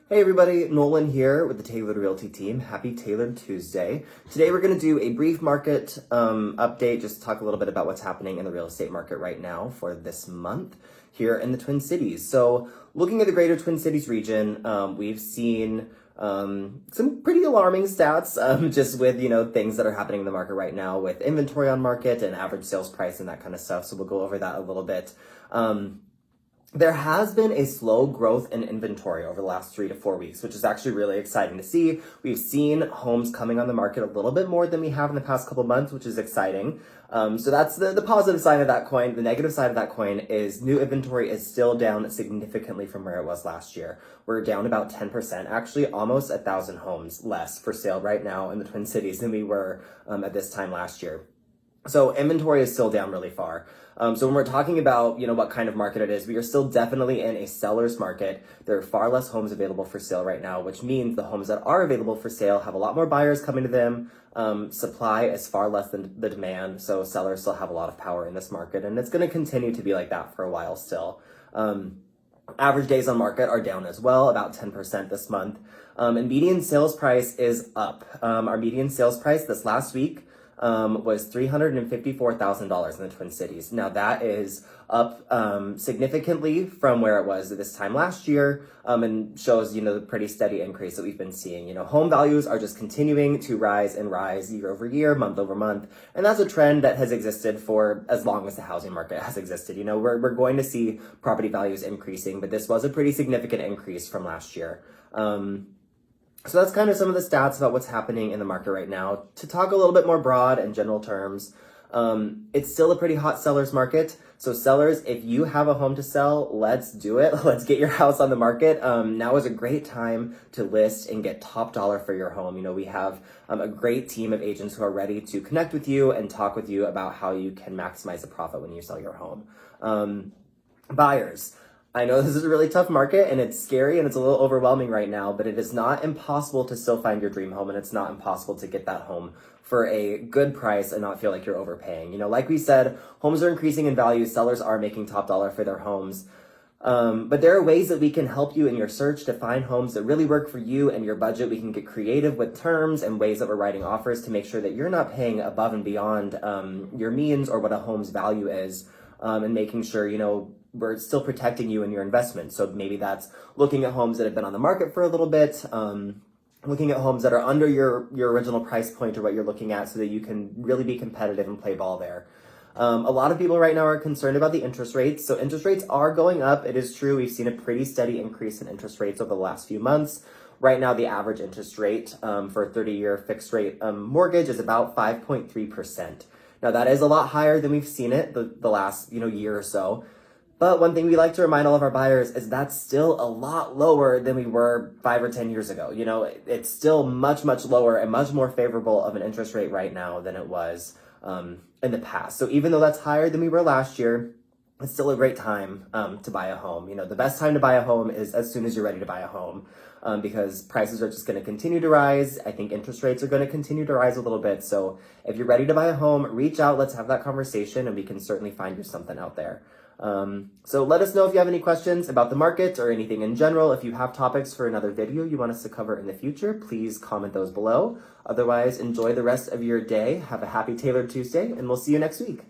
Hey everybody, Nolan here with the Tailored Realty team. Happy Tailored Tuesday. Today we're going to do a brief market update, just to talk a little bit about what's happening in the real estate market right now for this month here in the Twin Cities. So looking at the greater Twin Cities region, we've seen some pretty alarming stats just with, things that are happening in the market right now with inventory on market and average sales price and that kind of stuff. So we'll go over that a little bit. There has been a slow growth in inventory over the last 3 to 4 weeks, which is actually really exciting to see. We've seen homes coming on the market a little bit more than we have in the past couple months, which is exciting. So that's the positive side of that coin. The negative side of that coin is new inventory is still down significantly from where it was last year. We're down about 10%, actually almost 1,000 homes less for sale right now in the Twin Cities than we were at this time last year. So inventory is still down really far. So when we're talking about, what kind of market it is, we are still definitely in a seller's market. There are far less homes available for sale right now, which means the homes that are available for sale have a lot more buyers coming to them. Supply is far less than the demand. So sellers still have a lot of power in this market, and it's going to continue to be like that for a while still. Average days on market are down as well, about 10% this month. And median sales price is up. Our median sales price this last week was $354,000 in the Twin Cities. Now that is up significantly from where it was at this time last year, and shows the pretty steady increase that we've been seeing. Home values are just continuing to rise and rise year over year, month over month, and that's a trend that has existed for as long as the housing market has existed. We're going to see property values increasing, but this was a pretty significant increase from last year. So that's kind of some of the stats about what's happening in the market right now. To talk a little bit more broad and general terms, it's still a pretty hot seller's market. So sellers, if you have a home to sell, let's do it. Let's get your house on the market. Now is a great time to list and get top dollar for your home. We have a great team of agents who are ready to connect with you and talk with you about how you can maximize the profit when you sell your home. Buyers. I know this is a really tough market and it's scary and it's a little overwhelming right now, but it is not impossible to still find your dream home, and it's not impossible to get that home for a good price and not feel like you're overpaying. Like we said, homes are increasing in value. Sellers are making top dollar for their homes. But there are ways that we can help you in your search to find homes that really work for you and your budget. We can get creative with terms and ways that we're writing offers to make sure that you're not paying above and beyond your means or what a home's value is, and making sure, we're still protecting you and your investment. So maybe that's looking at homes that have been on the market for a little bit, looking at homes that are under your original price point or what you're looking at so that you can really be competitive and play ball there. A lot of people right now are concerned about the interest rates. So interest rates are going up. It is true. We've seen a pretty steady increase in interest rates over the last few months. Right now, the average interest rate for a 30-year fixed rate mortgage is about 5.3%. Now that is a lot higher than we've seen it the last year or so. But one thing we like to remind all of our buyers is that's still a lot lower than we were 5 or 10 years ago. It's still much, much lower and much more favorable of an interest rate right now than it was in the past. So even though that's higher than we were last year, it's still a great time to buy a home. The best time to buy a home is as soon as you're ready to buy a home, because prices are just going to continue to rise. I think interest rates are going to continue to rise a little bit. So if you're ready to buy a home, reach out. Let's have that conversation, and we can certainly find you something out there. So let us know if you have any questions about the market or anything in general. If you have topics for another video you want us to cover in the future, please comment those below. Otherwise, enjoy the rest of your day. Have a happy Tailored Tuesday, and we'll see you next week.